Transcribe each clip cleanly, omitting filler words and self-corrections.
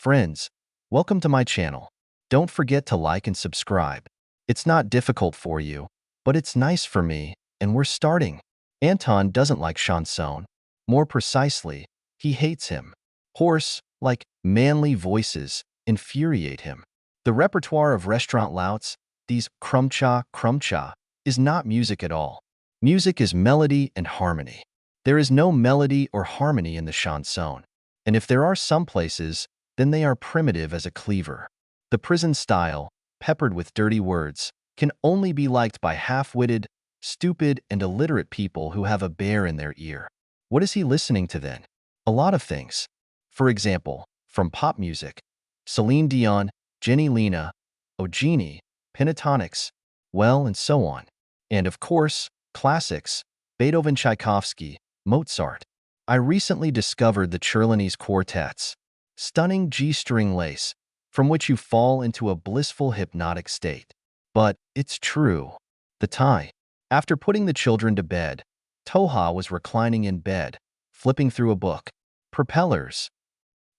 Friends, welcome to my channel. Don't forget to like and subscribe. It's not difficult for you, but it's nice for me, and we're starting. Anton doesn't like chanson. More precisely, he hates him. Hoarse, like manly voices, infuriate him. The repertoire of restaurant louts, these crumcha, is not music at all. Music is melody and harmony. There is no melody or harmony in the chanson. And if there are some places, then they are primitive as a cleaver. The prison style, peppered with dirty words, can only be liked by half-witted, stupid, and illiterate people who have a bear in their ear. What is he listening to then? A lot of things. For example, from pop music, Celine Dion, Jenny Lena, Ogini, Pentatonics, well, and so on. And of course, classics, Beethoven, Tchaikovsky, Mozart. I recently discovered the Cherlenese quartets, stunning G-string lace, from which you fall into a blissful hypnotic state. But it's true. The Thai. After putting the children to bed, Toha was reclining in bed, flipping through a book. Propellers.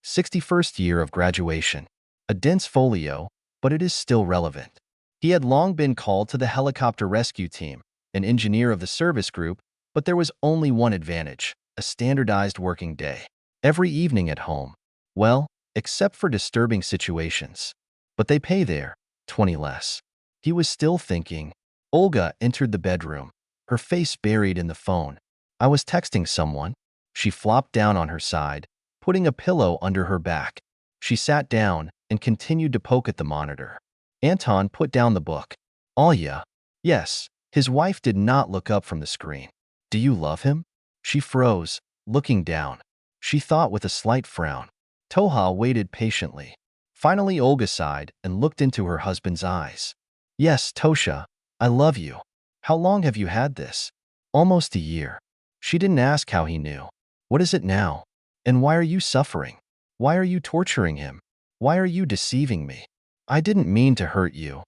61st year of graduation. A dense folio, but it is still relevant. He had long been called to the helicopter rescue team, an engineer of the service group, but there was only one advantage: a standardized working day. Every evening at home. Well, except for disturbing situations. But they pay there, 20 less. He was still thinking. Olga entered the bedroom, her face buried in the phone. I was texting someone. She flopped down on her side, putting a pillow under her back. She sat down and continued to poke at the monitor. Anton put down the book. Olga. Yes, his wife did not look up from the screen. Do you love him? She froze, looking down. She thought with a slight frown. Toha waited patiently. Finally, Olga sighed and looked into her husband's eyes. Yes, Tosha, I love you. How long have you had this? Almost a year. She didn't ask how he knew. What is it now? And why are you suffering? Why are you torturing him? Why are you deceiving me? I didn't mean to hurt you.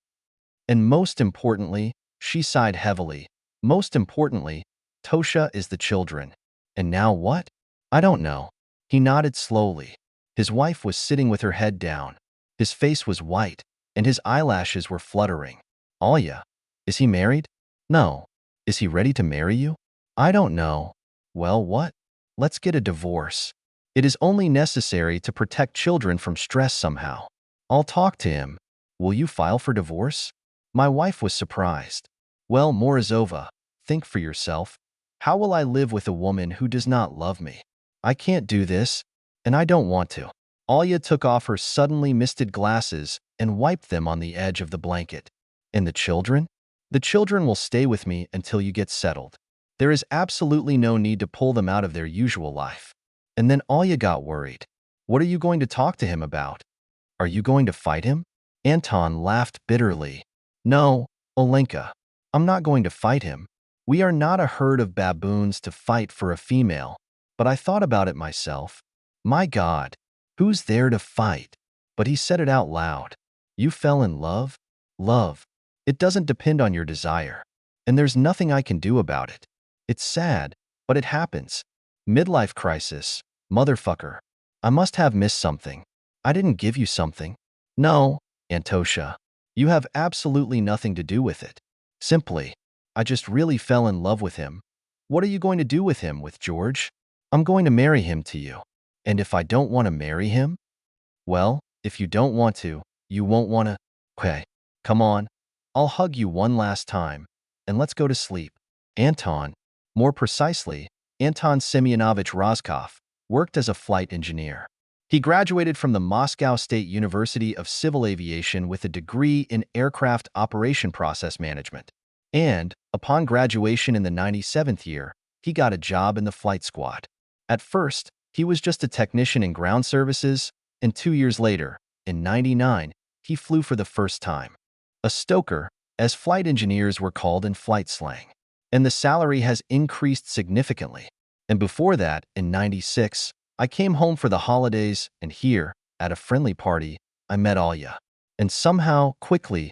And most importantly, she sighed heavily. Most importantly, Tosha is the children. And now what? I don't know. He nodded slowly. His wife was sitting with her head down. His face was white, and his eyelashes were fluttering. Olga, is he married? No. Is he ready to marry you? I don't know. Well, what? Let's get a divorce. It is only necessary to protect children from stress somehow. I'll talk to him. Will you file for divorce? My wife was surprised. Well, Morozova, think for yourself. How will I live with a woman who does not love me? I can't do this, and I don't want to. Olga took off her suddenly misted glasses and wiped them on the edge of the blanket. And the children? The children will stay with me until you get settled. There is absolutely no need to pull them out of their usual life. And then Olga got worried. What are you going to talk to him about? Are you going to fight him? Anton laughed bitterly. No, Olenka. I'm not going to fight him. We are not a herd of baboons to fight for a female. But I thought about it myself. My God, who's there to fight? But he said it out loud. You fell in love? Love. It doesn't depend on your desire. And there's nothing I can do about it. It's sad, but it happens. Midlife crisis. Motherfucker. I must have missed something. I didn't give you something. No, Antosha. You have absolutely nothing to do with it. Simply, I just really fell in love with him. What are you going to do with him, with George? I'm going to marry him to you. And if I don't want to marry him? Well, if you don't want to, you won't want to. Okay, come on. I'll hug you one last time, and let's go to sleep. Anton, more precisely, Anton Semyonovich Roscoff, worked as a flight engineer. He graduated from the Moscow State University of Civil Aviation with a degree in aircraft operation process management. And, upon graduation in the 97th year, he got a job in the flight squad. At first, he was just a technician in ground services, and 2 years later, in 99, he flew for the first time. A stoker, as flight engineers were called in flight slang. And the salary has increased significantly. And before that, in 96, I came home for the holidays, and here, at a friendly party, I met Olga. And somehow, quickly,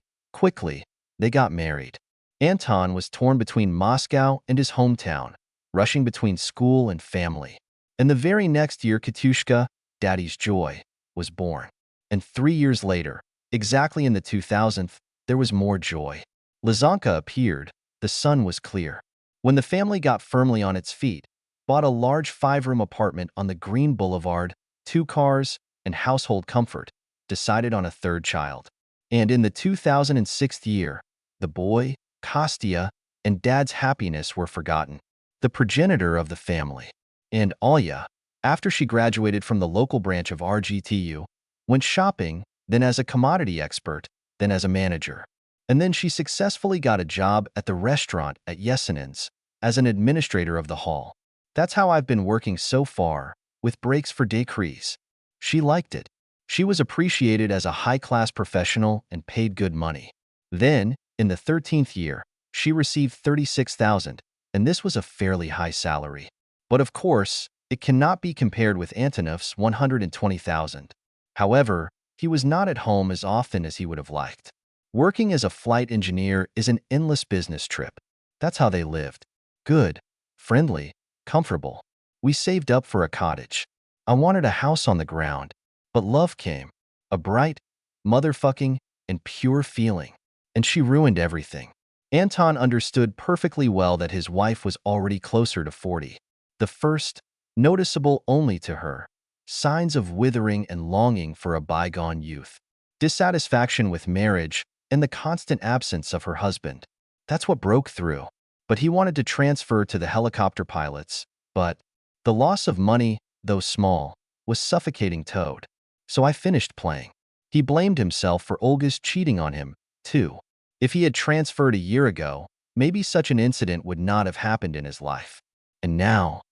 they got married. Anton was torn between Moscow and his hometown, rushing between school and family. And the very next year, Katushka, Daddy's joy, was born. And 3 years later, exactly in the 2000th, there was more joy. Lizanka appeared. The sun was clear. When the family got firmly on its feet, bought a large 5-room apartment on the Green Boulevard, 2 cars, and household comfort, decided on a third child. And in the 2006 year, the boy, Kostya, and dad's happiness were forgotten. The progenitor of the family, and Olga, after she graduated from the local branch of RGTU, went shopping, then as a commodity expert, then as a manager. And then she successfully got a job at the restaurant at Yesenin's as an administrator of the hall. That's how I've been working so far, with breaks for decrees. She liked it. She was appreciated as a high-class professional and paid good money. Then, in the 13th year, she received 36,000, and this was a fairly high salary. But of course, it cannot be compared with Antonov's 120,000. However, he was not at home as often as he would have liked. Working as a flight engineer is an endless business trip. That's how they lived. Good, friendly, comfortable. We saved up for a cottage. I wanted a house on the ground. But love came. A bright, motherfucking, and pure feeling. And she ruined everything. Anton understood perfectly well that his wife was already closer to 40. The first, noticeable only to her, signs of withering and longing for a bygone youth. Dissatisfaction with marriage and the constant absence of her husband. That's what broke through. But he wanted to transfer to the helicopter pilots. But the loss of money, though small, was suffocating Toad. So I finished playing. He blamed himself for Olga's cheating on him, too. If he had transferred a year ago, maybe such an incident would not have happened in his life. And now,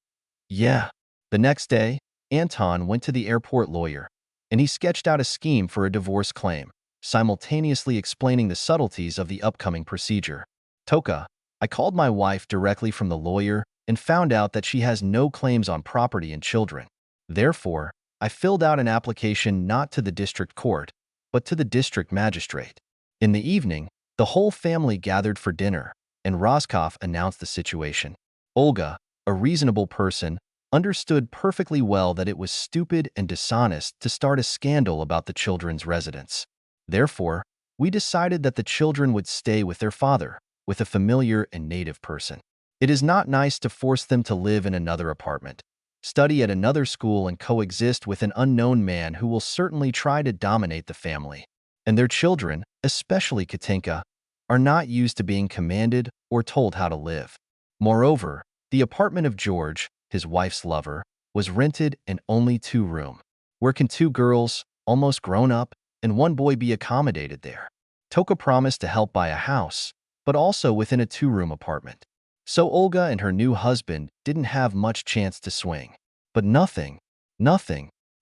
yeah. The next day, Anton went to the airport lawyer, and he sketched out a scheme for a divorce claim, simultaneously explaining the subtleties of the upcoming procedure. Toka, I called my wife directly from the lawyer and found out that she has no claims on property and children. Therefore, I filled out an application not to the district court, but to the district magistrate. In the evening, the whole family gathered for dinner, and Roscoff announced the situation. Olga, a reasonable person, understood perfectly well that it was stupid and dishonest to start a scandal about the children's residence. Therefore, we decided that the children would stay with their father, with a familiar and native person. It is not nice to force them to live in another apartment, study at another school, and coexist with an unknown man who will certainly try to dominate the family. And their children, especially Katinka, are not used to being commanded or told how to live. Moreover, the apartment of George, his wife's lover, was rented and only 2-room. Where can 2 girls, almost grown up, and 1 boy be accommodated there? Toka promised to help buy a house, but also within a 2-room apartment. So Olga and her new husband didn't have much chance to swing. But nothing,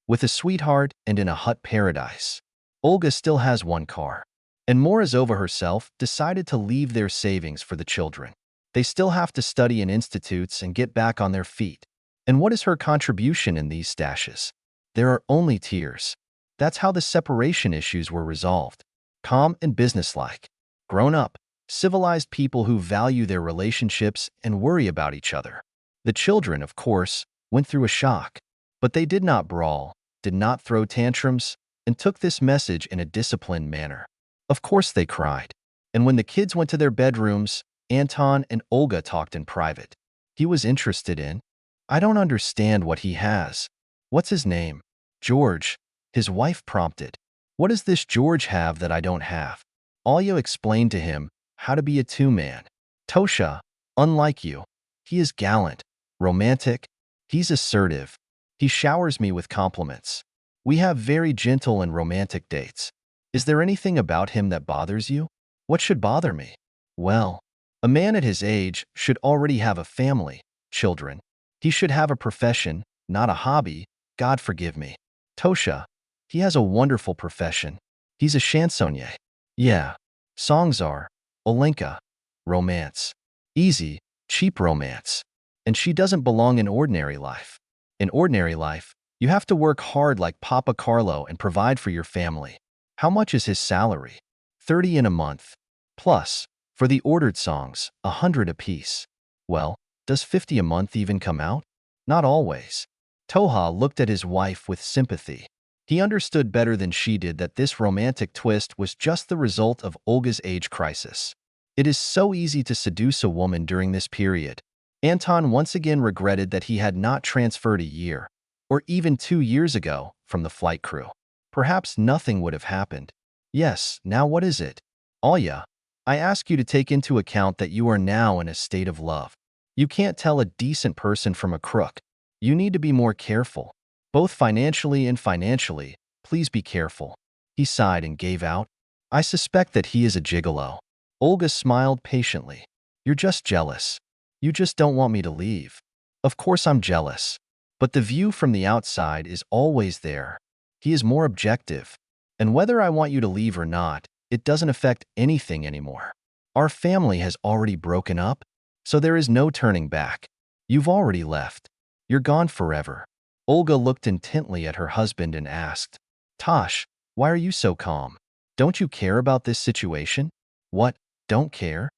with a sweetheart and in a hut paradise. Olga still has 1 car. And Morozova herself decided to leave their savings for the children. They still have to study in institutes and get back on their feet. And what is her contribution in these stashes? There are only tears. That's how the separation issues were resolved. Calm and businesslike. Grown up, civilized people who value their relationships and worry about each other. The children, of course, went through a shock. But they did not brawl, did not throw tantrums, and took this message in a disciplined manner. Of course they cried. And when the kids went to their bedrooms, Anton and Olga talked in private. He was interested in, I don't understand what he has. What's his name? George, his wife prompted. What does this George have that I don't have? Olga explained to him how to be a 2-man. Tosha, unlike you, he is gallant, romantic, he's assertive. He showers me with compliments. We have very gentle and romantic dates. Is there anything about him that bothers you? What should bother me? Well, a man at his age should already have a family, children. He should have a profession, not a hobby, God forgive me. Tosha, he has a wonderful profession. He's a chansonnier. Yeah, songs are, Olenka, romance. Easy, cheap romance. And she doesn't belong in ordinary life. In ordinary life, you have to work hard like Papa Carlo and provide for your family. How much is his salary? 30 in a month. Plus, for the ordered songs, 100 apiece. Well, does 50 a month even come out? Not always. Toha looked at his wife with sympathy. He understood better than she did that this romantic twist was just the result of Olga's age crisis. It is so easy to seduce a woman during this period. Anton once again regretted that he had not transferred a year, or even 2 years ago, from the flight crew. Perhaps nothing would have happened. Yes, now what is it? Olga, I ask you to take into account that you are now in a state of love. You can't tell a decent person from a crook. You need to be more careful. Both financially and financially, please be careful. He sighed and gave out. I suspect that he is a gigolo. Olga smiled patiently. You're just jealous. You just don't want me to leave. Of course I'm jealous. But the view from the outside is always there. He is more objective. And whether I want you to leave or not, it doesn't affect anything anymore. Our family has already broken up, so there is no turning back. You've already left. You're gone forever. Olga looked intently at her husband and asked, Tosh, why are you so calm? Don't you care about this situation? What, don't care?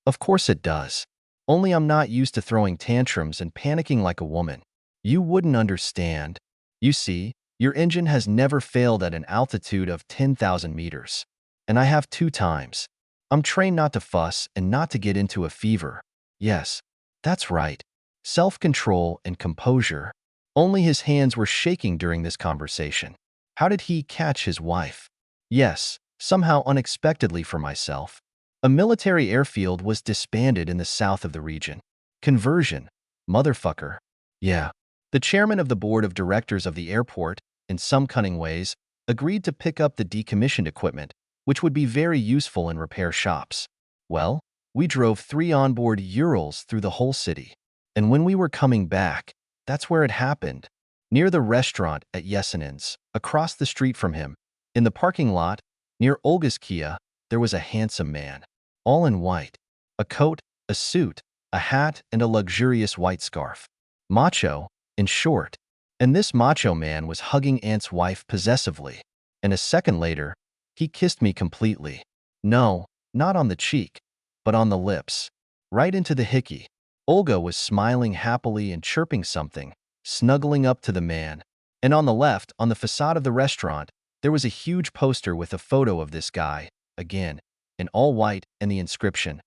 Of course it does. Only I'm not used to throwing tantrums and panicking like a woman. You wouldn't understand. You see, your engine has never failed at an altitude of 10,000 meters. And I have 2 times. I'm trained not to fuss and not to get into a fever. Yes, that's right. Self-control and composure. Only his hands were shaking during this conversation. How did he catch his wife? Yes, somehow unexpectedly for myself. A military airfield was disbanded in the south of the region. Conversion. Motherfucker. Yeah. The chairman of the board of directors of the airport, in some cunning ways, agreed to pick up the decommissioned equipment, which would be very useful in repair shops. Well, we drove 3 onboard Urals through the whole city. And when we were coming back, that's where it happened. Near the restaurant at Yesenin's, across the street from him, in the parking lot, near Olga's Kia, there was a handsome man. All in white. A coat, a suit, a hat, and a luxurious white scarf. Macho, in short. And this macho man was hugging Aunt's wife possessively. And a second later, he kissed me completely. No, not on the cheek, but on the lips. Right into the hickey. Olga was smiling happily and chirping something, snuggling up to the man. And on the left, on the facade of the restaurant, there was a huge poster with a photo of this guy, again, in all white, and the inscription,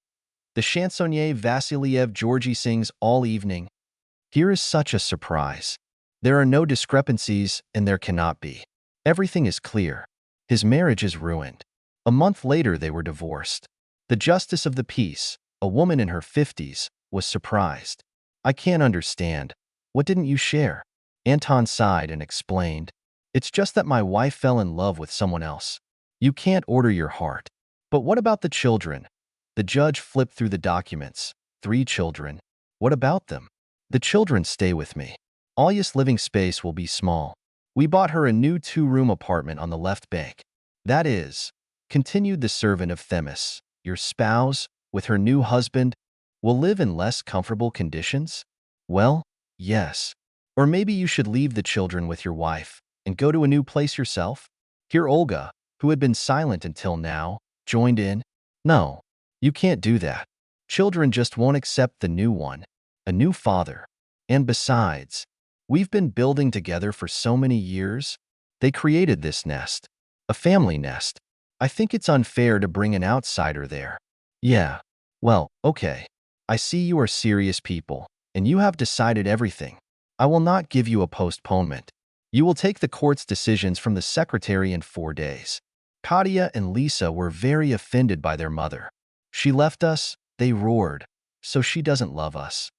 "The chansonnier Vassiliev Georgy sings all evening." Here is such a surprise. There are no discrepancies, and there cannot be. Everything is clear. His marriage is ruined. A month later, they were divorced. The justice of the peace, a woman in her 50s, was surprised. I can't understand. What didn't you share? Anton sighed and explained. It's just that my wife fell in love with someone else. You can't order your heart. But what about the children? The judge flipped through the documents. 3 children. What about them? The children stay with me. Alya's living space will be small. We bought her a new 2-room apartment on the left bank. That is, continued the servant of Themis, your spouse, with her new husband, will live in less comfortable conditions? Well, yes. Or maybe you should leave the children with your wife and go to a new place yourself? Here Olga, who had been silent until now, joined in. No, you can't do that. Children just won't accept the new one, a new father. And besides, we've been building together for so many years. They created this nest, a family nest. I think it's unfair to bring an outsider there. Yeah, well, okay. I see you are serious people, and you have decided everything. I will not give you a postponement. You will take the court's decisions from the secretary in 4 days. Katia and Lisa were very offended by their mother. She left us, they roared, so she doesn't love us.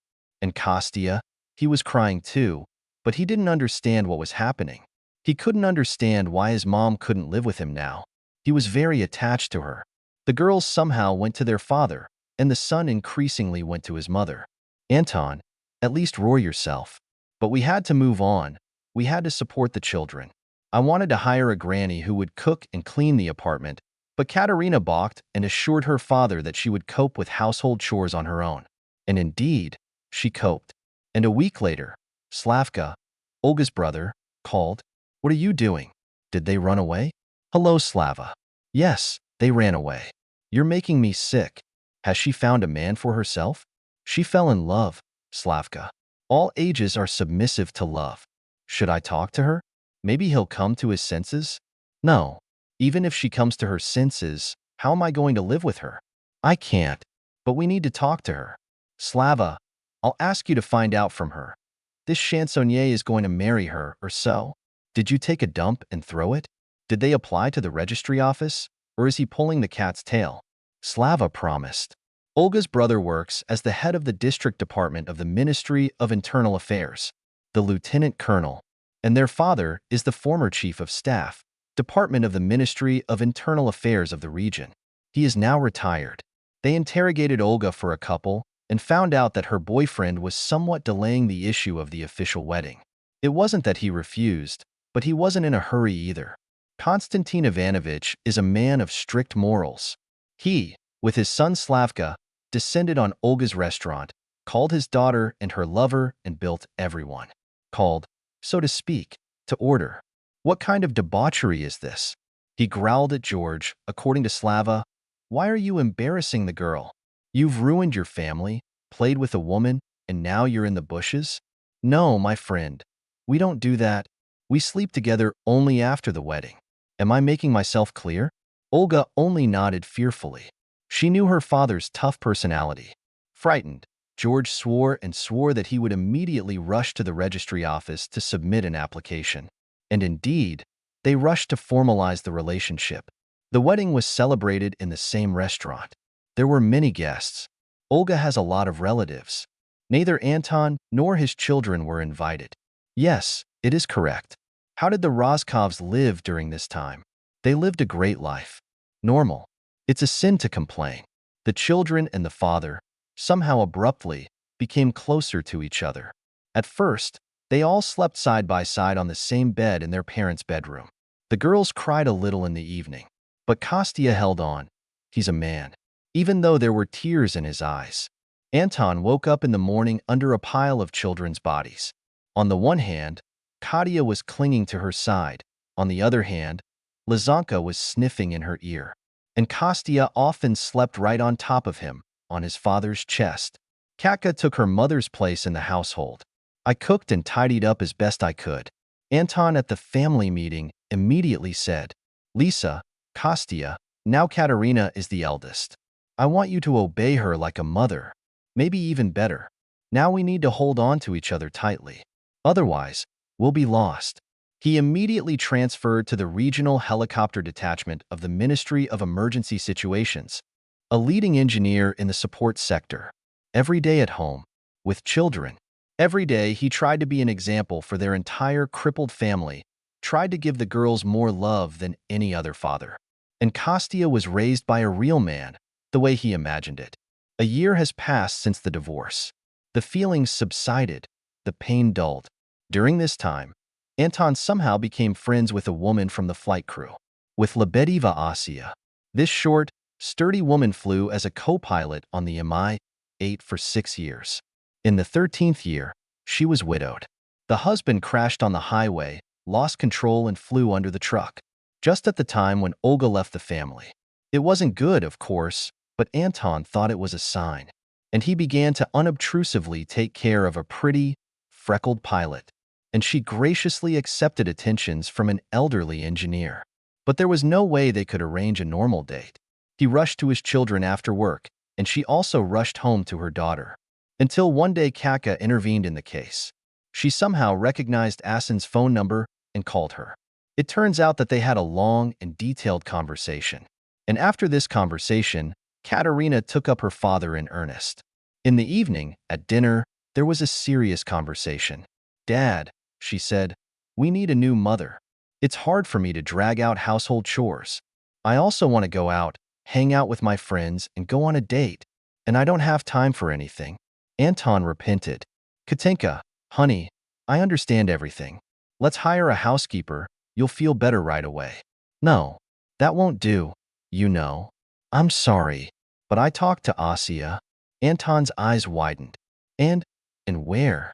And Kostya, he was crying too, but he didn't understand what was happening. He couldn't understand why his mom couldn't live with him now. He was very attached to her. The girls somehow went to their father, and the son increasingly went to his mother. Anton, at least roar yourself. But we had to move on. We had to support the children. I wanted to hire a granny who would cook and clean the apartment, but Katerina balked and assured her father that she would cope with household chores on her own. And indeed, she coped. And a week later, Slavka, Olga's brother, called. What are you doing? Did they run away? Hello, Slava. Yes, they ran away. You're making me sick. Has she found a man for herself? She fell in love, Slavka. All ages are submissive to love. Should I talk to her? Maybe he'll come to his senses? No. Even if she comes to her senses, how am I going to live with her? I can't. But we need to talk to her. Slava, I'll ask you to find out from her. This chansonnier is going to marry her, or so. Did you take a dump and throw it? Did they apply to the registry office? Or is he pulling the cat's tail? Slava promised. Olga's brother works as the head of the district department of the Ministry of Internal Affairs, the lieutenant colonel, and their father is the former chief of staff, department of the Ministry of Internal Affairs of the region. He is now retired. They interrogated Olga for a couple and found out that her boyfriend was somewhat delaying the issue of the official wedding. It wasn't that he refused, but he wasn't in a hurry either. Konstantin Ivanovich is a man of strict morals. He, with his son Slavka, descended on Olga's restaurant, called his daughter and her lover, and built everyone. Called, so to speak, to order. What kind of debauchery is this? He growled at George, according to Slava. Why are you embarrassing the girl? You've ruined your family, played with a woman, and now you're in the bushes? No, my friend. We don't do that. We sleep together only after the wedding. Am I making myself clear? Olga only nodded fearfully. She knew her father's tough personality. Frightened, George swore and swore that he would immediately rush to the registry office to submit an application. And indeed, they rushed to formalize the relationship. The wedding was celebrated in the same restaurant. There were many guests. Olga has a lot of relatives. Neither Anton nor his children were invited. Yes, it is correct. How did the Roskovs live during this time? They lived a great life. Normal. It's a sin to complain. The children and the father, somehow abruptly, became closer to each other. At first, they all slept side by side on the same bed in their parents' bedroom. The girls cried a little in the evening, but Kostya held on. He's a man. Even though there were tears in his eyes. Anton woke up in the morning under a pile of children's bodies. On the one hand, Katya was clinging to her side. On the other hand, Lizanka was sniffing in her ear. And Kostya often slept right on top of him, on his father's chest. Katka took her mother's place in the household. I cooked and tidied up as best I could. Anton at the family meeting immediately said, Lisa, Kostya, now Katerina is the eldest. I want you to obey her like a mother, maybe even better. Now we need to hold on to each other tightly. Otherwise, we'll be lost. He immediately transferred to the Regional Helicopter Detachment of the Ministry of Emergency Situations, a leading engineer in the support sector. Every day at home, with children. Every day he tried to be an example for their entire crippled family, tried to give the girls more love than any other father. And Kostya was raised by a real man, the way he imagined it. A year has passed since the divorce. The feelings subsided, the pain dulled. During this time, Anton somehow became friends with a woman from the flight crew, with Lebedeva Asia. This short, sturdy woman flew as a co-pilot on the Mi-8 for 6 years. In the 13th year, she was widowed. The husband crashed on the highway, lost control and flew under the truck, just at the time when Olga left the family. It wasn't good, of course, but Anton thought it was a sign, and he began to unobtrusively take care of a pretty, freckled pilot, and she graciously accepted attentions from an elderly engineer. But there was no way they could arrange a normal date. He rushed to his children after work, and she also rushed home to her daughter. Until one day Katka intervened in the case. She somehow recognized Asin's phone number and called her. It turns out that they had a long and detailed conversation. And after this conversation, Katerina took up her father in earnest. In the evening, at dinner, there was a serious conversation. Dad, she said, we need a new mother. It's hard for me to drag out household chores. I also want to go out, hang out with my friends, and go on a date. And I don't have time for anything. Anton repented. Katinka, honey, I understand everything. Let's hire a housekeeper. You'll feel better right away. No, that won't do. You know. I'm sorry, but I talked to Asia. Anton's eyes widened. And where?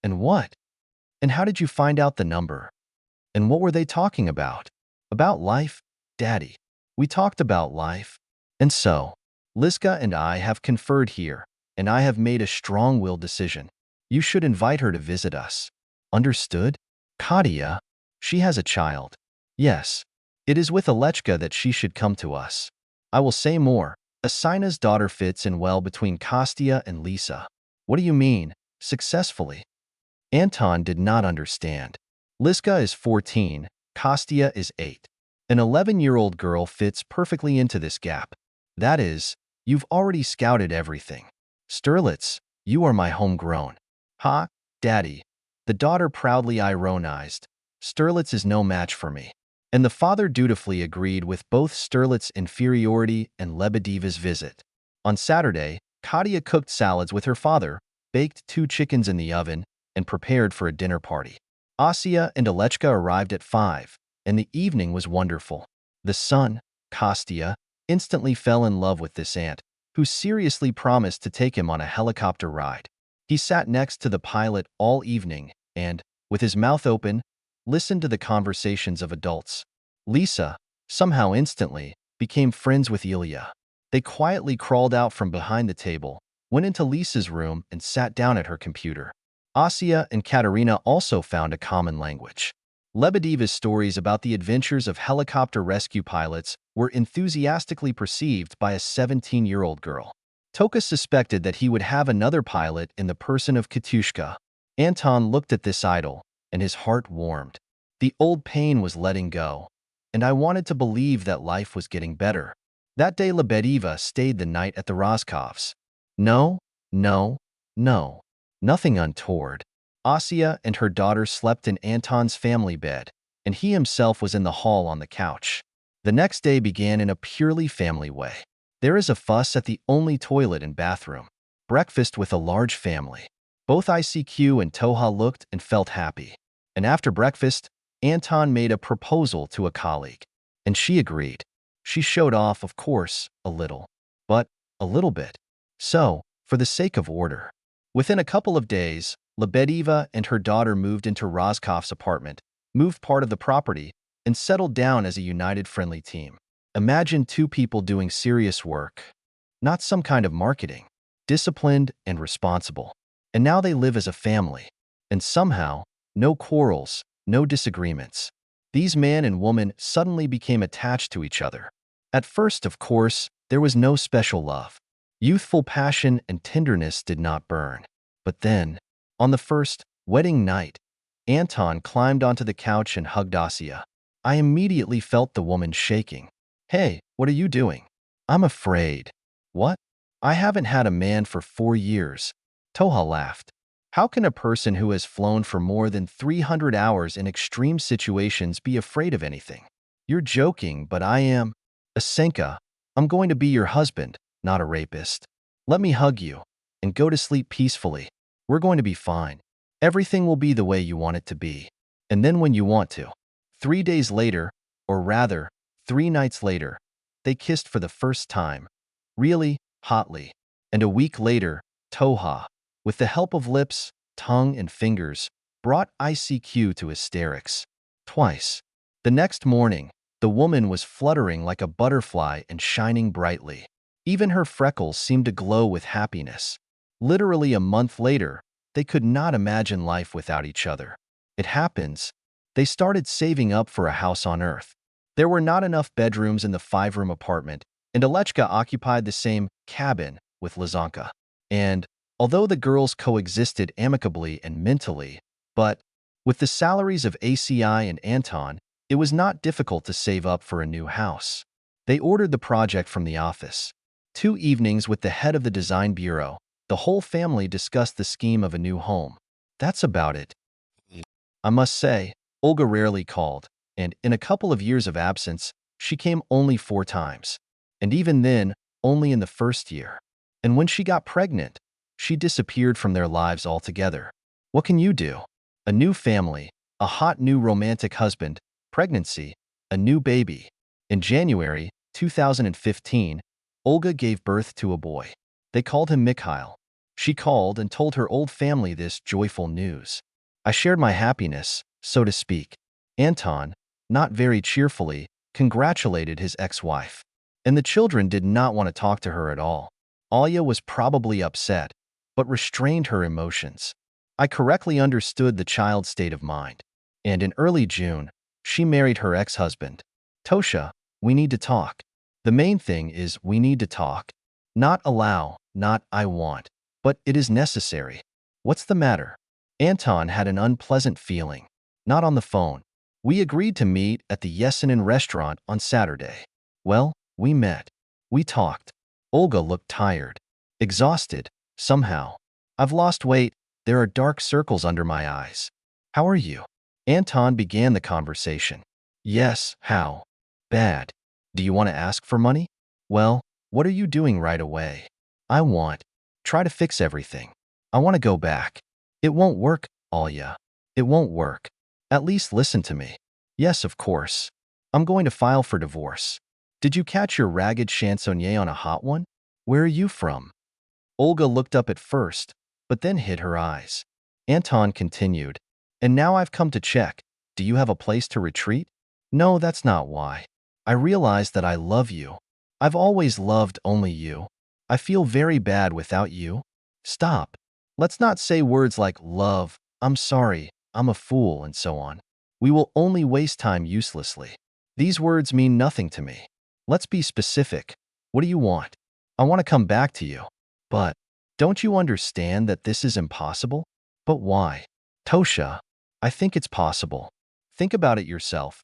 And what? And how did you find out the number? And what were they talking about? About life, Daddy. We talked about life. And so, Liska and I have conferred here, and I have made a strong-willed decision. You should invite her to visit us. Understood? Katya, She has a child. Yes, it is with Alechka that she should come to us. I will say more. Asina's daughter fits in well between Kostya and Lisa. What do you mean, successfully? Anton did not understand. Liska is 14, Kostya is 8. An 11-year-old girl fits perfectly into this gap. That is, you've already scouted everything. Sterlitz, you are my homegrown. Ha, Daddy. The daughter proudly ironized. Sterlitz is no match for me. And the father dutifully agreed with both Sterlitz's inferiority and Lebedeva's visit. On Saturday, Katya cooked salads with her father, baked 2 chickens in the oven, and prepared for a dinner party. Asya and Alechka arrived at 5, and the evening was wonderful. The son, Kostya, instantly fell in love with this aunt, who seriously promised to take him on a helicopter ride. He sat next to the pilot all evening and, with his mouth open, listened to the conversations of adults. Lisa, somehow instantly, became friends with Ilya. They quietly crawled out from behind the table, went into Lisa's room, and sat down at her computer. Asya and Katerina also found a common language. Lebedeva's stories about the adventures of helicopter rescue pilots were enthusiastically perceived by a 17-year-old girl. Toka suspected that he would have another pilot in the person of Katushka. Anton looked at this idol, and his heart warmed. The old pain was letting go, and I wanted to believe that life was getting better. That day Lebedeva stayed the night at the Roskovs. No, no, no. Nothing untoward. Asya and her daughter slept in Anton's family bed, and he himself was in the hall on the couch. The next day began in a purely family way. There is a fuss at the only toilet and bathroom. Breakfast with a large family. Both ICQ and Toha looked and felt happy. And after breakfast, Anton made a proposal to a colleague. And she agreed. She showed off, of course, a little. But a little bit. So, for the sake of order. Within a couple of days, Lebedeva and her daughter moved into Roskov's apartment, moved part of the property, and settled down as a united friendly team. Imagine 2 people doing serious work. Not some kind of marketing. Disciplined and responsible. And now they live as a family. And somehow, no quarrels, no disagreements. These man and woman suddenly became attached to each other. At first, of course, there was no special love. Youthful passion and tenderness did not burn. But then, on the first wedding night, Anton climbed onto the couch and hugged Asya. I immediately felt the woman shaking. Hey, what are you doing? I'm afraid. What? I haven't had a man for 4 years. Toha laughed. How can a person who has flown for more than 300 hours in extreme situations be afraid of anything? You're joking, but I am. Asenka, I'm going to be your husband, not a rapist. Let me hug you, and go to sleep peacefully. We're going to be fine. Everything will be the way you want it to be. And then when you want to. 3 days later, or rather, 3 nights later, they kissed for the first time. Really, hotly. And a week later, Toha, with the help of lips, tongue, and fingers, brought ICQ to hysterics. Twice. The next morning, the woman was fluttering like a butterfly and shining brightly. Even her freckles seemed to glow with happiness. Literally a month later, they could not imagine life without each other. It happens. They started saving up for a house on Earth. There were not enough bedrooms in the 5-room apartment, and Alechka occupied the same cabin with Lizanka. And, although the girls coexisted amicably and mentally, but, with the salaries of ACI and Anton, it was not difficult to save up for a new house. They ordered the project from the office. 2 evenings with the head of the design bureau, the whole family discussed the scheme of a new home. That's about it. I must say, Olga rarely called, and in a couple of years of absence, she came only 4 times. And even then, only in the first year. And when she got pregnant, she disappeared from their lives altogether. What can you do? A new family, a hot new romantic husband, pregnancy, a new baby. In January 2015, Olga gave birth to a boy. They called him Mikhail. She called and told her old family this joyful news. I shared my happiness, so to speak. Anton, not very cheerfully, congratulated his ex-wife. And the children did not want to talk to her at all. Alya was probably upset, but restrained her emotions. I correctly understood the child's state of mind. And in early June, she married her ex-husband. Tosha, we need to talk. The main thing is we need to talk. Not allow, not I want, but it is necessary. What's the matter? Anton had an unpleasant feeling. Not on the phone. We agreed to meet at the Yesenen restaurant on Saturday. Well, we met. We talked. Olga looked tired. Exhausted, somehow. I've lost weight. There are dark circles under my eyes. How are you? Anton began the conversation. Yes, how? Bad. Do you want to ask for money? Well, what are you doing right away? I want. Try to fix everything. I want to go back. It won't work, Olga. It won't work. At least listen to me. Yes, of course. I'm going to file for divorce. Did you catch your ragged chansonnier on a hot one? Where are you from? Olga looked up at first, but then hid her eyes. Anton continued. And now I've come to check. Do you have a place to retreat? No, that's not why. I realize that I love you. I've always loved only you. I feel very bad without you. Stop. Let's not say words like love, I'm sorry, I'm a fool, and so on. We will only waste time uselessly. These words mean nothing to me. Let's be specific. What do you want? I want to come back to you. But don't you understand that this is impossible? But why? Tosha, I think it's possible. Think about it yourself.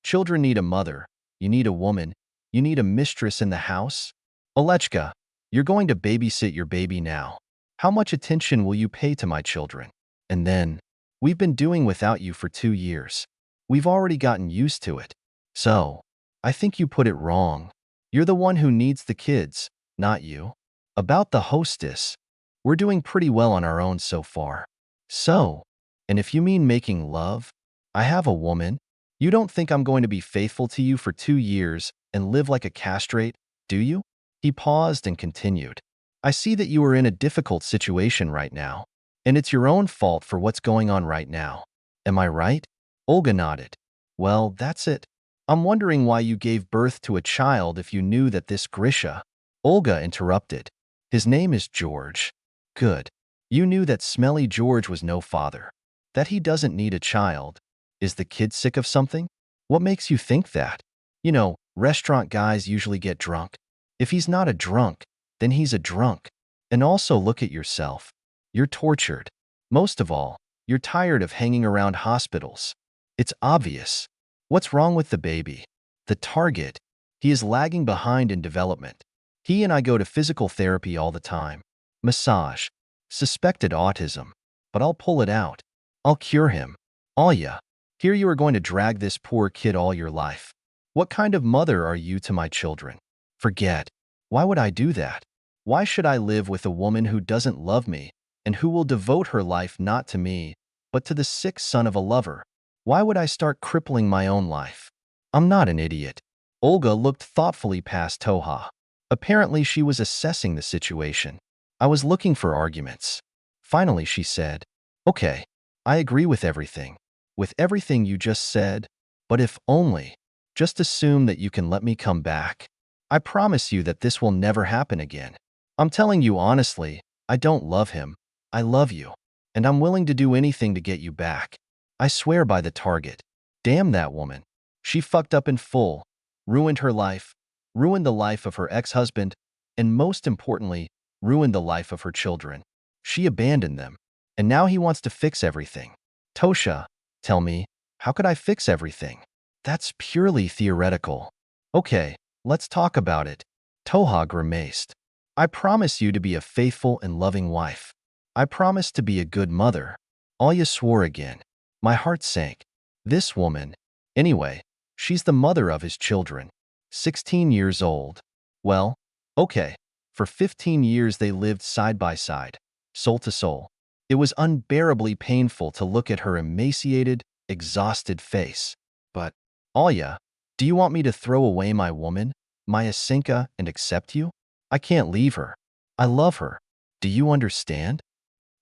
Children need a mother. You need a woman. You need a mistress in the house. Olechka, you're going to babysit your baby now. How much attention will you pay to my children? And then, we've been doing without you for 2 years. We've already gotten used to it. So, I think you put it wrong. You're the one who needs the kids, not you. About the hostess, we're doing pretty well on our own so far. So, and if you mean making love, I have a woman. You don't think I'm going to be faithful to you for 2 years and live like a castrate, do you? He paused and continued. I see that you are in a difficult situation right now, and it's your own fault for what's going on right now. Am I right? Olga nodded. Well, that's it. I'm wondering why you gave birth to a child if you knew that this Grisha. Olga interrupted. His name is George. Good. You knew that smelly George was no father. That he doesn't need a child. Is the kid sick of something? What makes you think that? You know, restaurant guys usually get drunk. If he's not a drunk, then he's a drunk. And also look at yourself. You're tortured. Most of all, you're tired of hanging around hospitals. It's obvious. What's wrong with the baby? The target. He is lagging behind in development. He and I go to physical therapy all the time. Massage. Suspected autism. But I'll pull it out. I'll cure him. Olga, here you are going to drag this poor kid all your life. What kind of mother are you to my children? Forget. Why would I do that? Why should I live with a woman who doesn't love me and who will devote her life not to me, but to the sick son of a lover? Why would I start crippling my own life? I'm not an idiot. Olga looked thoughtfully past Toha. Apparently, she was assessing the situation. I was looking for arguments. Finally, she said, Okay, I agree with everything. With everything you just said, but if only, just assume that you can let me come back. I promise you that this will never happen again. I'm telling you honestly, I don't love him. I love you. And I'm willing to do anything to get you back. I swear by the target. Damn that woman. She fucked up in full, ruined her life, ruined the life of her ex-husband, and most importantly, ruined the life of her children. She abandoned them. And now he wants to fix everything. Tosha, tell me, how could I fix everything? That's purely theoretical. Okay, let's talk about it. Toha grimaced. I promise you to be a faithful and loving wife. I promise to be a good mother. Olga swore again. My heart sank. This woman. Anyway, she's the mother of his children. 16 years old. Well, okay. For 15 years they lived side by side, soul to soul. It was unbearably painful to look at her emaciated, exhausted face. But, Olga, do you want me to throw away my woman, my Asinka, and accept you? I can't leave her. I love her. Do you understand?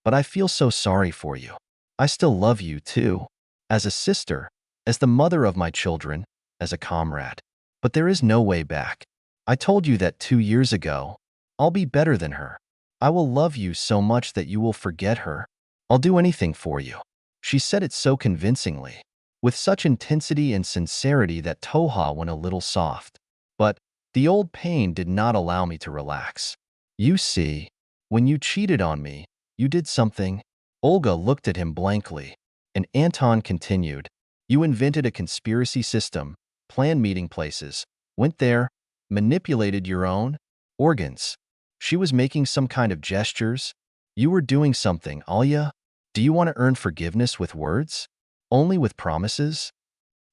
But I feel so sorry for you. I still love you, too. As a sister, as the mother of my children, as a comrade. But there is no way back. I told you that 2 years ago. I'll be better than her. I will love you so much that you will forget her. I'll do anything for you. She said it so convincingly. with such intensity and sincerity that Toha went a little soft. But the old pain did not allow me to relax. You see, when you cheated on me, you did something. Olga looked at him blankly, and Anton continued. You invented a conspiracy system, planned meeting places, went there, manipulated your own organs. She was making some kind of gestures. You were doing something, Olga. Do you want to earn forgiveness with words? Only with promises?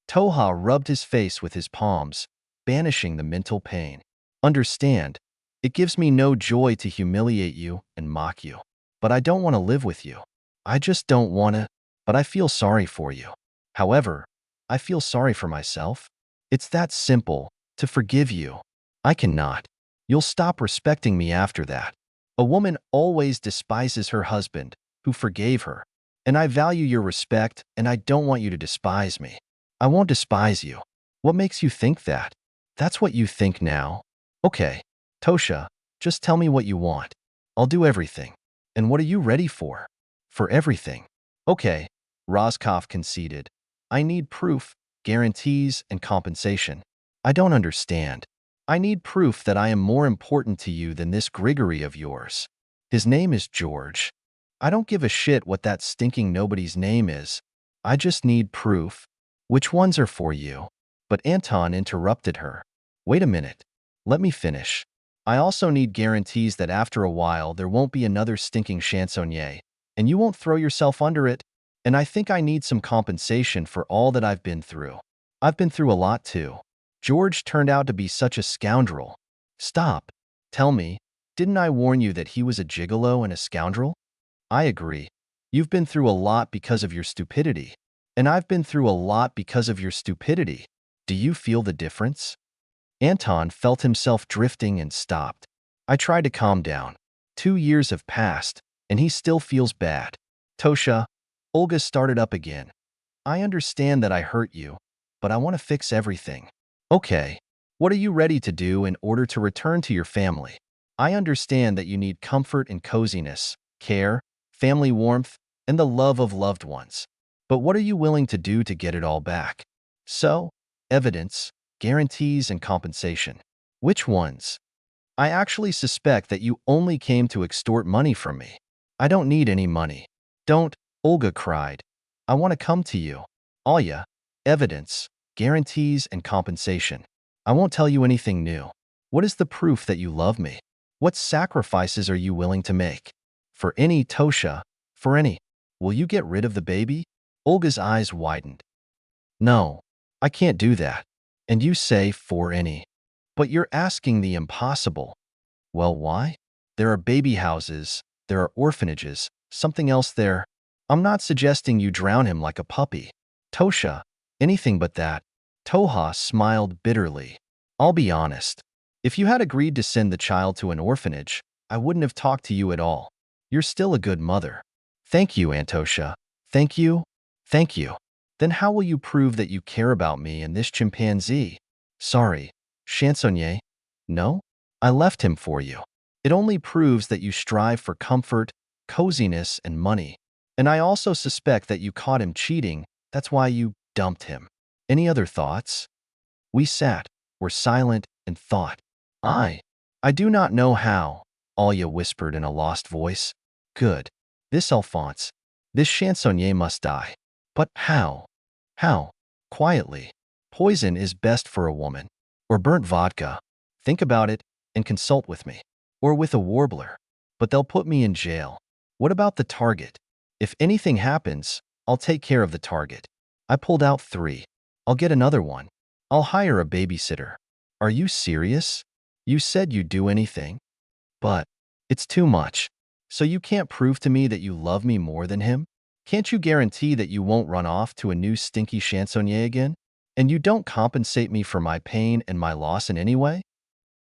Toha rubbed his face with his palms, banishing the mental pain. Understand, it gives me no joy to humiliate you and mock you. But I don't want to live with you. I just don't want to, but I feel sorry for you. However, I feel sorry for myself. It's that simple, to forgive you. I cannot. You'll stop respecting me after that. A woman always despises her husband, who forgave her. And I value your respect, and I don't want you to despise me. I won't despise you. What makes you think that? That's what you think now? Okay, Tosha, just tell me what you want. I'll do everything. And what are you ready for? For everything. Okay, Roscoff conceded. I need proof, guarantees, and compensation. I don't understand. I need proof that I am more important to you than this Grigory of yours. His name is George. I don't give a shit what that stinking nobody's name is. I just need proof. Which ones are for you? But Anton interrupted her. Wait a minute. Let me finish. I also need guarantees that after a while there won't be another stinking chansonnier, and you won't throw yourself under it. And I think I need some compensation for all that I've been through. I've been through a lot too. George turned out to be such a scoundrel. Stop. Tell me, didn't I warn you that he was a gigolo and a scoundrel? I agree. You've been through a lot because of your stupidity. And I've been through a lot because of your stupidity. Do you feel the difference? Anton felt himself drifting and stopped. I tried to calm down. 2 years have passed, and he still feels bad. Tosha, Olga started up again. I understand that I hurt you, but I want to fix everything. Okay, what are you ready to do in order to return to your family? I understand that you need comfort and coziness, care, family warmth, and the love of loved ones. But what are you willing to do to get it all back? So, evidence, guarantees, and compensation. Which ones? I actually suspect that you only came to extort money from me. I don't need any money. Don't, Olga cried. I want to come to you. Olga, evidence, guarantees, and compensation. I won't tell you anything new. What is the proof that you love me? What sacrifices are you willing to make? For any, Tosha, for any. Will you get rid of the baby? Olga's eyes widened. No, I can't do that. And you say for any. But you're asking the impossible. Well, why? There are baby houses, there are orphanages, something else there. I'm not suggesting you drown him like a puppy. Tosha, anything but that. Toha smiled bitterly. I'll be honest. If you had agreed to send the child to an orphanage, I wouldn't have talked to you at all. You're still a good mother. Thank you, Antosha. Thank you. Thank you. Then how will you prove that you care about me and this chimpanzee? Sorry, chansonnier. No? I left him for you. It only proves that you strive for comfort, coziness, and money. And I also suspect that you caught him cheating. That's why you dumped him. Any other thoughts? We sat, were silent, and thought. I do not know how, Olga whispered in a lost voice. Good. This Alphonse, this chansonnier must die. But how? How? Quietly. Poison is best for a woman. Or burnt vodka. Think about it and consult with me. Or with a warbler. But they'll put me in jail. What about the target? If anything happens, I'll take care of the target. I pulled out 3. I'll get another one. I'll hire a babysitter. Are you serious? You said you'd do anything. But it's too much. So you can't prove to me that you love me more than him? Can't you guarantee that you won't run off to a new stinky chansonnier again? And you don't compensate me for my pain and my loss in any way?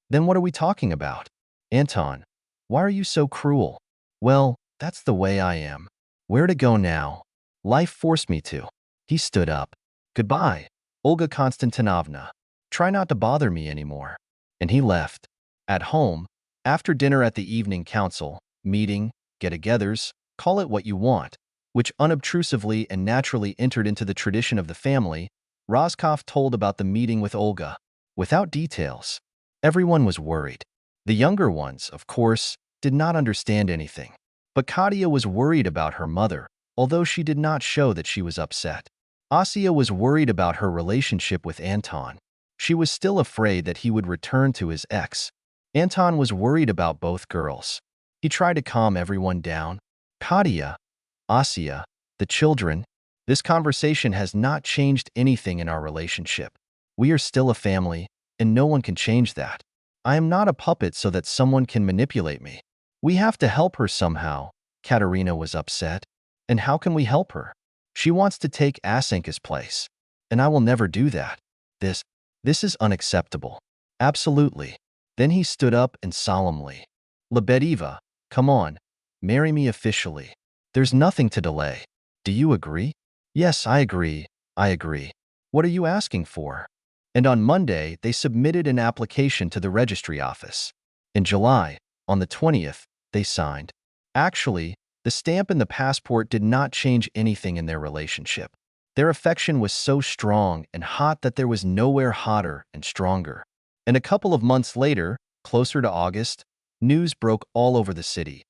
Then what are we talking about? Anton, why are you so cruel? Well, that's the way I am. Where to go now? Life forced me to. He stood up. Goodbye, Olga Konstantinovna. Try not to bother me anymore. And he left. At home, after dinner at the evening council, meeting, get-togethers, call it what you want, which unobtrusively and naturally entered into the tradition of the family, Roscoff told about the meeting with Olga, without details. Everyone was worried. The younger ones, of course, did not understand anything. But Katia was worried about her mother, although she did not show that she was upset. Asia was worried about her relationship with Anton. She was still afraid that he would return to his ex. Anton was worried about both girls. He tried to calm everyone down. Katia, Asia, the children, this conversation has not changed anything in our relationship. We are still a family, and no one can change that. I am not a puppet so that someone can manipulate me. We have to help her somehow. Katerina was upset. And how can we help her? She wants to take Asenka's place. And I will never do that. This is unacceptable. Absolutely. Then he stood up and solemnly. Lebedeva, come on, marry me officially. There's nothing to delay. Do you agree? Yes, I agree. I agree. What are you asking for? And on Monday, they submitted an application to the registry office. In July, on the 20th, they signed. Actually, the stamp and the passport did not change anything in their relationship. Their affection was so strong and hot that there was nowhere hotter and stronger. And a couple of months later, closer to August, news broke all over the city.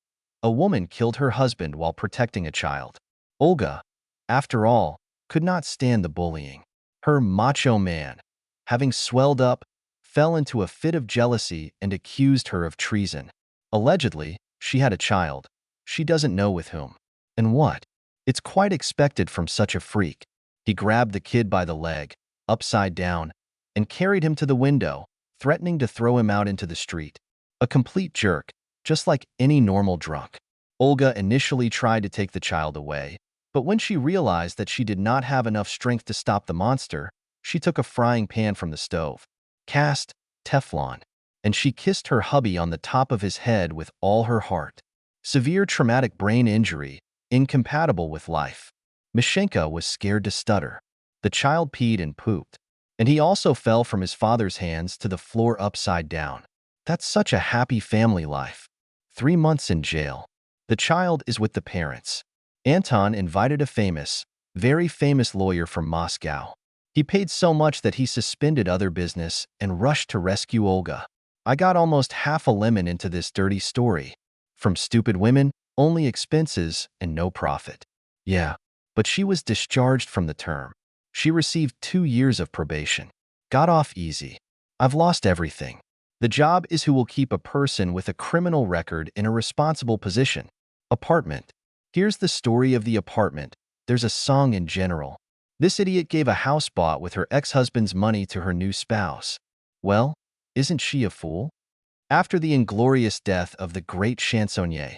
A woman killed her husband while protecting a child. Olga, after all, could not stand the bullying. Her macho man, having swelled up, fell into a fit of jealousy and accused her of treason. Allegedly, she had a child. She doesn't know with whom. And what? It's quite expected from such a freak. He grabbed the kid by the leg, upside down, and carried him to the window, threatening to throw him out into the street. A complete jerk, just like any normal drunk. Olga initially tried to take the child away, but when she realized that she did not have enough strength to stop the monster, she took a frying pan from the stove, cast, Teflon, and she kissed her hubby on the top of his head with all her heart. Severe traumatic brain injury, incompatible with life. Mishenka was scared to stutter. The child peed and pooped, and he also fell from his father's hands to the floor upside down. That's such a happy family life. 3 months in jail. The child is with the parents. Anton invited a famous, very famous lawyer from Moscow. He paid so much that he suspended other business and rushed to rescue Olga. I got almost half a lemon into this dirty story. From stupid women, only expenses and no profit. Yeah, but she was discharged from the term. She received 2 years of probation. Got off easy. I've lost everything. The job is who will keep a person with a criminal record in a responsible position. Apartment. Here's the story of the apartment. There's a song in general. This idiot gave a house bought with her ex-husband's money to her new spouse. Well, isn't she a fool? After the inglorious death of the great chansonnier,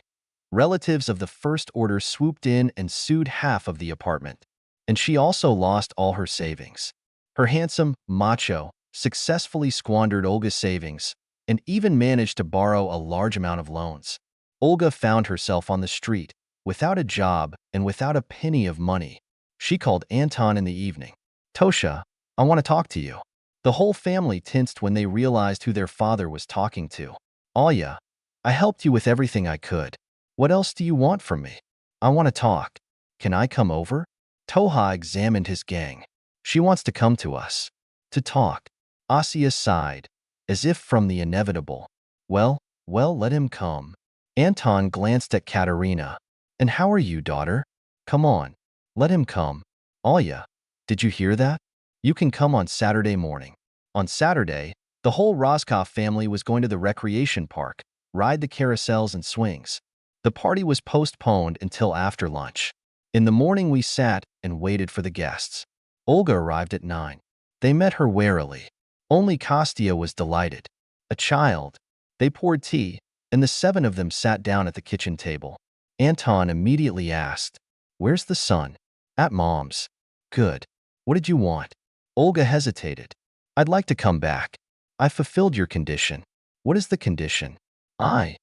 relatives of the first order swooped in and sued half of the apartment. And she also lost all her savings. Her handsome macho successfully squandered Olga's savings and even managed to borrow a large amount of loans. Olga found herself on the street, without a job and without a penny of money. She called Anton in the evening. Tosha, I want to talk to you. The whole family tensed when they realized who their father was talking to. Olga, I helped you with everything I could. What else do you want from me? I want to talk. Can I come over? Toha examined his gang. She wants to come to us. To talk. Asia sighed, as if from the inevitable. Well, let him come. Anton glanced at Katerina. And how are you, daughter? Come on. Let him come. Olga, did you hear that? You can come on Saturday morning. On Saturday, the whole Roscoff family was going to the recreation park, ride the carousels and swings. The party was postponed until after lunch. In the morning we sat and waited for the guests. Olga arrived at 9. They met her warily. Only Kostya was delighted. A child. They poured tea, and the 7 of them sat down at the kitchen table. Anton immediately asked, "Where's the son?" "At Mom's." "Good. What did you want?" Olga hesitated. "I'd like to come back. I fulfilled your condition." "What is the condition?" I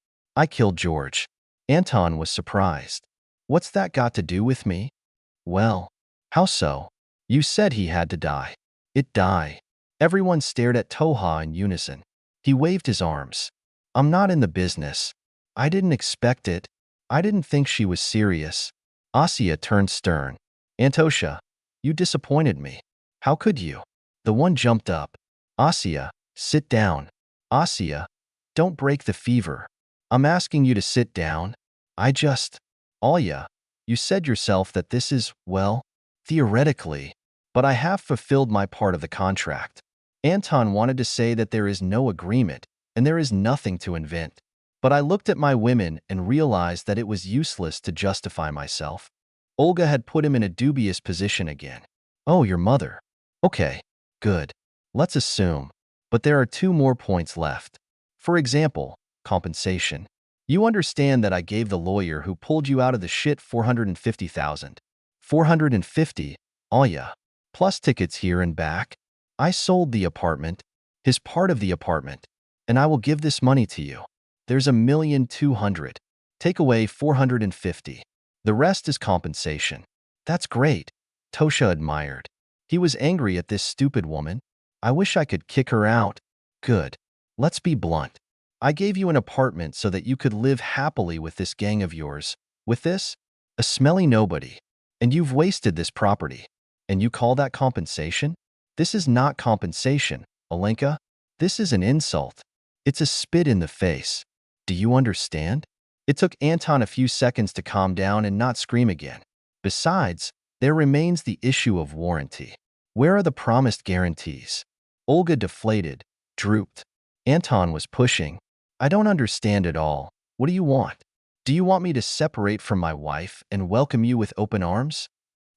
killed George." Anton was surprised. "What's that got to do with me?" "Well, how so?" "You said he had to die." "It die." Everyone stared at Toha in unison. He waved his arms. "I'm not in the business. I didn't expect it. I didn't think she was serious. Asya turned stern. Antosha, you disappointed me. How could you? The one jumped up. Asya, sit down. Asya, don't break the fever. I'm asking you to sit down. Olga, you said yourself that this is, well, theoretically, but I have fulfilled my part of the contract. Anton wanted to say that there is no agreement and there is nothing to invent. But I looked at my women and realized that it was useless to justify myself. Olga had put him in a dubious position again. Oh, your mother. Okay, good. Let's assume. But there are two more points left. For example, compensation. You understand that I gave the lawyer who pulled you out of the shit 450,000. 450, oh yeah. Plus tickets here and back. I sold the apartment, his part of the apartment, and I will give this money to you. There's 1,200,000. Take away 450. The rest is compensation. That's great, Tosha admired. He was angry at this stupid woman. I wish I could kick her out. Good. Let's be blunt. I gave you an apartment so that you could live happily with this gang of yours. With this, a smelly nobody. And you've wasted this property. And you call that compensation? This is not compensation, Olenka. This is an insult. It's a spit in the face. Do you understand? It took Anton a few seconds to calm down and not scream again. Besides, there remains the issue of warranty. Where are the promised guarantees? Olga deflated, drooped. Anton was pushing. I don't understand at all. What do you want? Do you want me to separate from my wife and welcome you with open arms?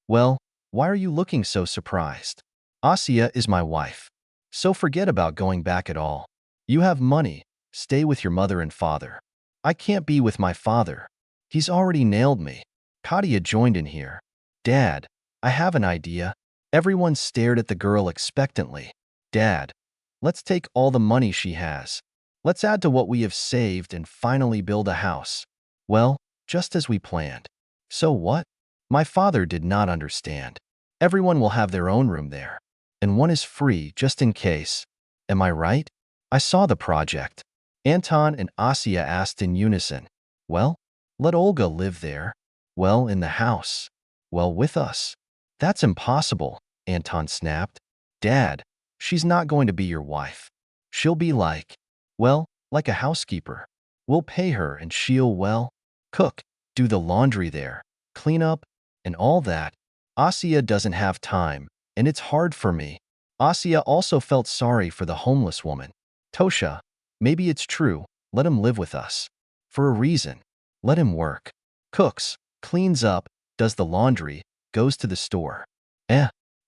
Well, why are you looking so surprised? Asya is my wife. So forget about going back at all. You have money. Stay with your mother and father. I can't be with my father. He's already nailed me. Katia joined in here. Dad, I have an idea. Everyone stared at the girl expectantly. Dad, let's take all the money she has. Let's add to what we have saved and finally build a house. Well, just as we planned. So what? My father did not understand. Everyone will have their own room there. And one is free just in case. Am I right? I saw the project. Anton and Asya asked in unison. Well, let Olga live there. Well, in the house. Well, with us. That's impossible, Anton snapped. Dad, she's not going to be your wife. She'll be like a housekeeper. We'll pay her and she'll, cook, do the laundry there, clean up, and all that. Asya doesn't have time, and it's hard for me. Asya also felt sorry for the homeless woman. Tosha, maybe it's true. Let him live with us. For a reason. Let him work. Cooks, cleans up, does the laundry, goes to the store.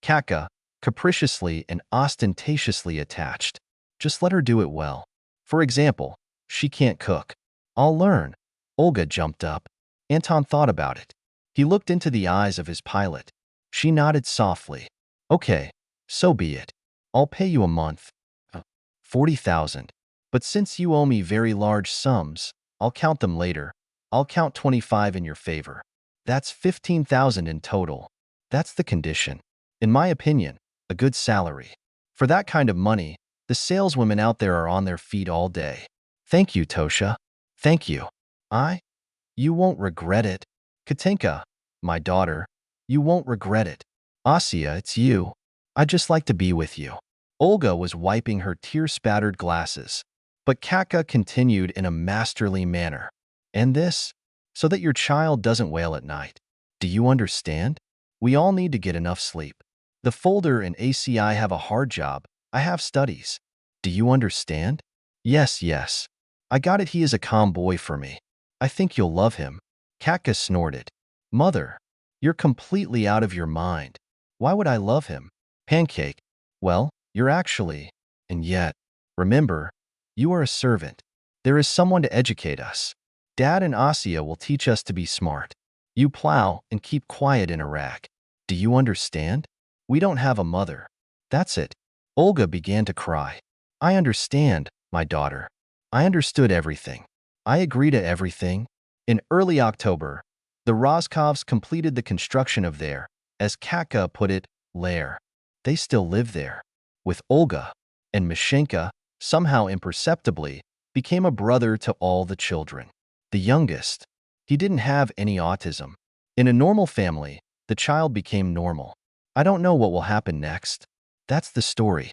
Kaka, capriciously and ostentatiously attached. Just let her do it well. For example, she can't cook. I'll learn. Olga jumped up. Anton thought about it. He looked into the eyes of his pilot. She nodded softly. Okay, so be it. I'll pay you a month. 40,000. But since you owe me very large sums, I'll count them later. I'll count 25 in your favor. That's 15,000 in total. That's the condition. In my opinion, a good salary. For that kind of money, the saleswomen out there are on their feet all day. Thank you, Tosha. Thank you. You won't regret it. Katinka, my daughter, you won't regret it. Asya, it's you. I'd just like to be with you. Olga was wiping her tear-spattered glasses, but Kaka continued in a masterly manner. And this? So that your child doesn't wail at night. Do you understand? We all need to get enough sleep. The folder and ACI have a hard job. I have studies. Do you understand? Yes. I got it. He is a calm boy for me. I think you'll love him. Kaka snorted. Mother, you're completely out of your mind. Why would I love him? Pancake. Well, you're actually. And yet, remember, you are a servant. There is someone to educate us. Dad and Asya will teach us to be smart. You plow and keep quiet in Iraq. Do you understand? We don't have a mother. That's it. Olga began to cry. I understand, my daughter. I understood everything. I agree to everything. In early October, the Roskovs completed the construction of their, as Kaka put it, lair. They still live there. With Olga, and Mishenka, somehow imperceptibly, became a brother to all the children. The youngest. He didn't have any autism. In a normal family, the child became normal. I don't know what will happen next. That's the story.